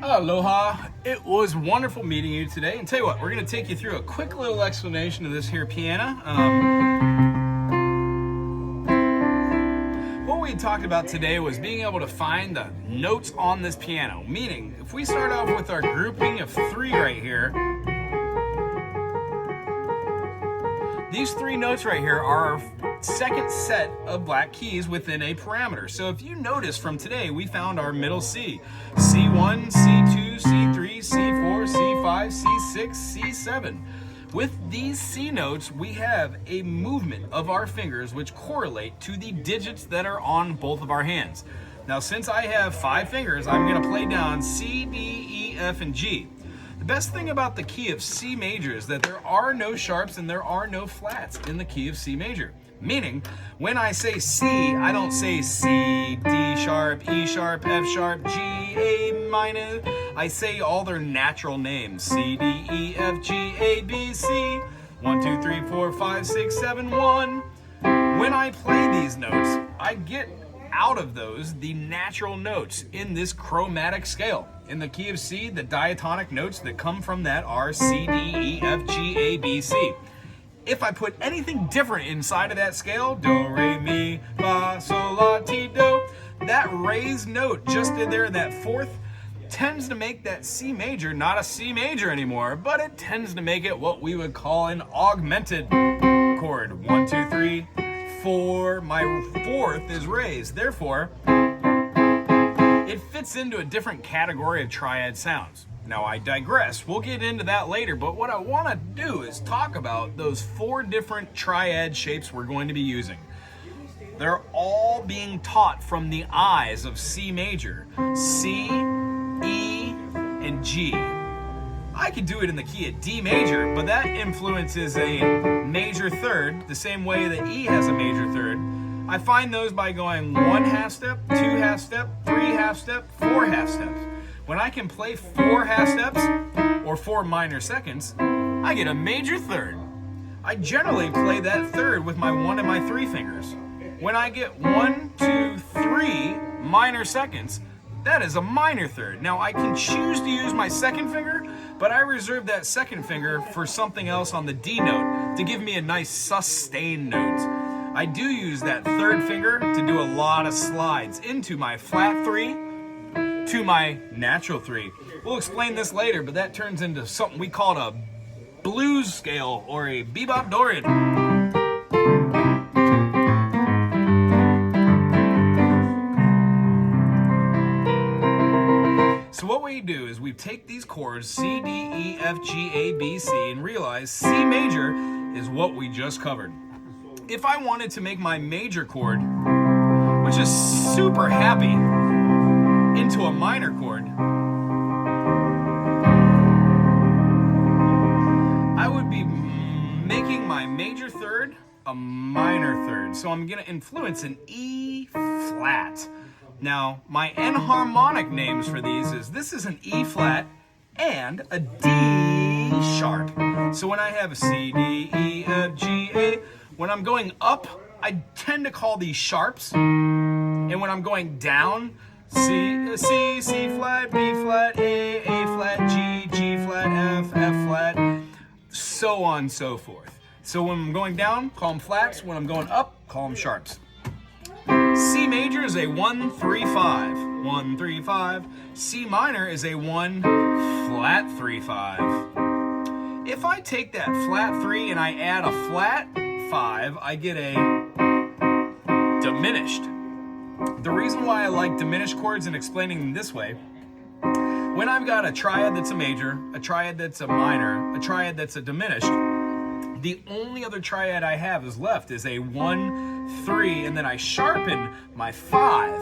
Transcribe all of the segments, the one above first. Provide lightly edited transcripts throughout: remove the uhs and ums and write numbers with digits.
Aloha. It was wonderful meeting you today. And tell you what, we're going to take you through a quick little explanation of this here piano. What we talked about today was being able to find the notes on this piano. Meaning, if we start off with our grouping of 3 right here, these 3 notes right here are our second set of black keys within a parameter. So if you notice from today, we found our middle C. C1, C2, C3, C4, C5, C6, C7. With these C notes, we have a movement of our fingers which correlate to the digits that are on both of our hands. Now, since I have 5 fingers, I'm going to play down C, D, E, F, and G. The best thing about the key of C major is that there are no sharps and there are no flats in the key of C major. Meaning, when I say C, I don't say C, D sharp, E sharp, F sharp, G, A minor. I say all their natural names. C, D, E, F, G, A, B, C. 1, 2, 3, 4, 5, 6, 7, 1. When I play these notes, I get out of those the natural notes in this chromatic scale. In the key of C, the diatonic notes that come from that are C, D, E, F, G, A, B, C. If I put anything different inside of that scale, do, re, mi, fa, sol, la, ti, do, that raised note just in there, that fourth, tends to make that C major not a C major anymore, but it tends to make it what we would call an augmented chord. 1, 2, 3, 4. My fourth is raised. Therefore, it fits into a different category of triad sounds. Now, I digress. We'll get into that later, but what I want to do is talk about those 4 different triad shapes we're going to be using. They're all being taught from the eyes of C major, C, E, and G. I could do it in the key of D major, but that influences a major third, the same way that E has a major third. I find those by going 1 half step, 2 half step, 3 half step, 4 half steps. When I can play 4 half steps or 4 minor seconds, I get a major third. I generally play that third with my 1 and my 3 fingers. When I get 1, 2, 3 minor seconds, that is a minor third. Now, I can choose to use my second finger, but I reserve that second finger for something else on the D note to give me a nice sustained note. I do use that third finger to do a lot of slides into my flat 3 to my natural 3. We'll explain this later, but that turns into something we call a blues scale or a bebop Dorian. So what we do is we take these chords C, D, E, F, G, A, B, C and realize C major is what we just covered. If I wanted to make my major chord, which is super happy, into a minor chord, I would be making my major third a minor third. So I'm going to influence an E flat. Now, my enharmonic names for these is this is an E flat and a D sharp. So when I have a C, D, E, F, G, A, when I'm going up, I tend to call these sharps. And when I'm going down, C, C, C flat, B flat, A flat, G, G flat, F flat, so on and so forth. So when I'm going down, call them flats. When I'm going up, call them sharps. C major is a 1, 3, 5. 1, 3, 5. C minor is a 1, flat 3, 5. If I take that flat 3 and I add a flat 5, I get a diminished. The reason why I like diminished chords and explaining them this way, when I've got a triad that's a major, a triad that's a minor, a triad that's a diminished, the only other triad I have is left is a 1, 3, and then I sharpen my 5.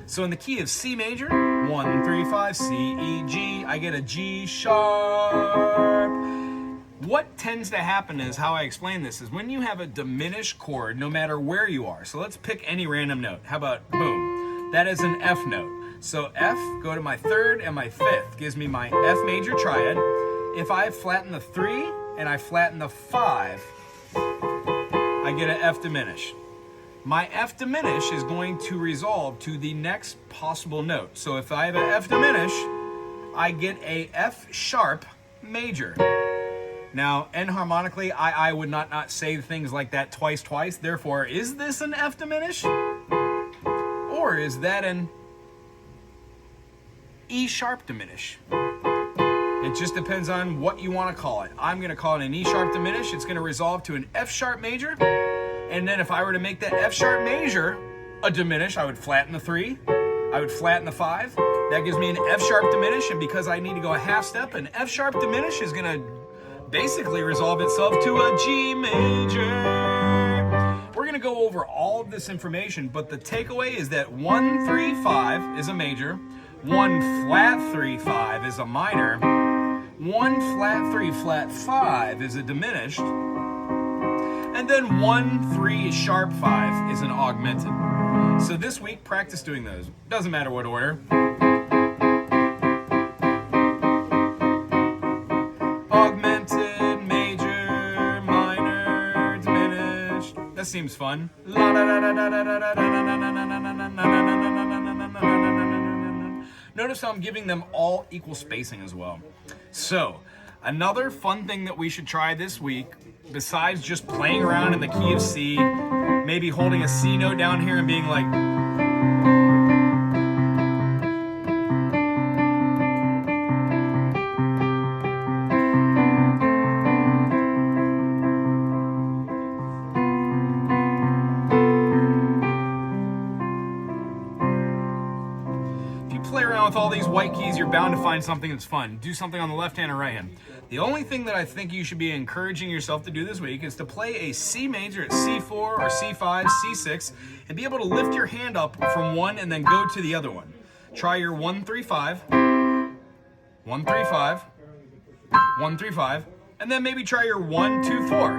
So in the key of C major, 1, 3, 5, C, E, G, I get a G sharp. What tends to happen is, how I explain this, is when you have a diminished chord, no matter where you are, so let's pick any random note. How about, boom, that is an F note. So F, go to my 3rd and my 5th, gives me my F major triad. If I flatten the 3 and I flatten the 5, I get an F diminish. My F diminish is going to resolve to the next possible note. So if I have an F diminish, I get a F sharp major. Now, enharmonically, I would not say things like that twice. Therefore, is this an F diminished? Or is that an E sharp diminish? It just depends on what you want to call it. I'm going to call it an E sharp diminish. It's going to resolve to an F sharp major. And then if I were to make that F sharp major a diminish, I would flatten the 3. I would flatten the 5. That gives me an F sharp diminish. And because I need to go a half step, an F sharp diminish is going to basically resolve itself to a G major. We're going to go over all of this information, but the takeaway is that 1, 3, 5 is a major, 1 flat 3, 5 is a minor, 1 flat 3, flat 5 is a diminished, and then 1, 3 sharp 5 is an augmented. So this week, practice doing those. Doesn't matter what order. Augmented, major, minor, diminished. That seems fun. Notice how I'm giving them all equal spacing as well. So, another fun thing that we should try this week, besides just playing around in the key of C, maybe holding a C note down here and being like, play around with all these white keys, you're bound to find something that's fun. Do something on the left hand or right hand. The only thing that I think you should be encouraging yourself to do this week is to play a C major at C4 or C5, C6, and be able to lift your hand up from one and then go to the other one. Try your 1, 3, 5, 1, 3, 5, 1, 3, 5, and then maybe try your 1, 2, 4.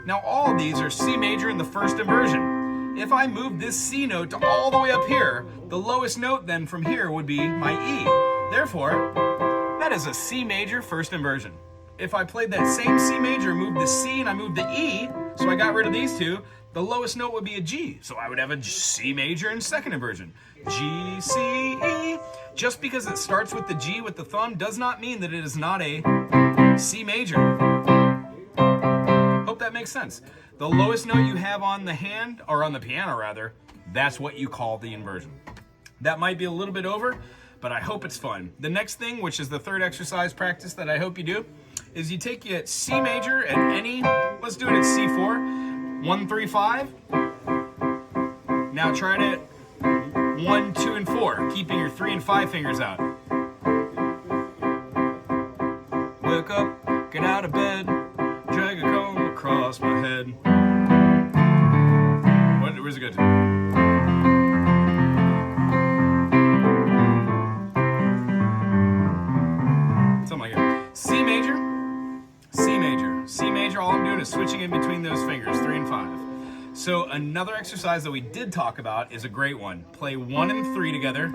Now all of these are C major in the first inversion. If I move this C note to all the way up here, the lowest note then from here would be my E. Therefore, that is a C major first inversion. If I played that same C major, moved the C and I moved the E, so I got rid of these two, the lowest note would be a G. So I would have a C major in second inversion. G, C, E. Just because it starts with the G with the thumb does not mean that it is not a C major. Hope that makes sense. The lowest note you have on the hand, or on the piano rather, that's what you call the inversion. That might be a little bit over, but I hope it's fun. The next thing, which is the third exercise practice that I hope you do, is you take your C major at any, let's do it at C4, 1, 3, 5. Now try it at 1, 2, and 4, keeping your 3 and 5 fingers out. Wake up, get out of bed, drag a comb across my head. Where's it go to? Something like that. C major, C major, C major. All I'm doing is switching in between those fingers, 3 and 5. So another exercise that we did talk about is a great one. Play 1 and 3 together,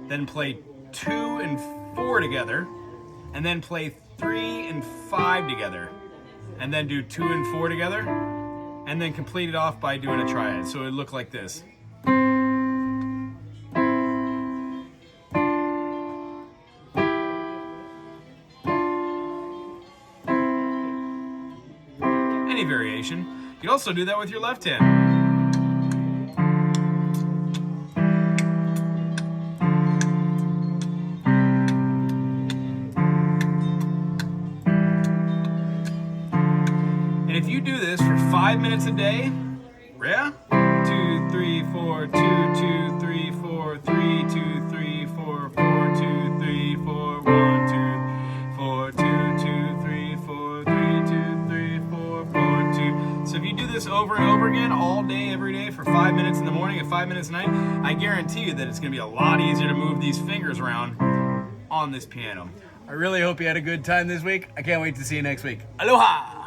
then play 2 and 4 together, and then play 3 and 5 together, and then do 2 and 4 together, and then complete it off by doing a triad. So it would look like this. Any variation. You can also do that with your left hand. And if you do this for 5 minutes a day, yeah? 2, 3, 4, 2, 2, 3, 4, 3, 2, 3, 4, 4, 2, 3, 4, 1, 2, 4, 2, 2, 3, 4, 3, 2, 3, 4, 4, 2. So if you do this over and over again all day, every day for 5 minutes in the morning and 5 minutes at night, I guarantee you that it's going to be a lot easier to move these fingers around on this piano. I really hope you had a good time this week. I can't wait to see you next week. Aloha!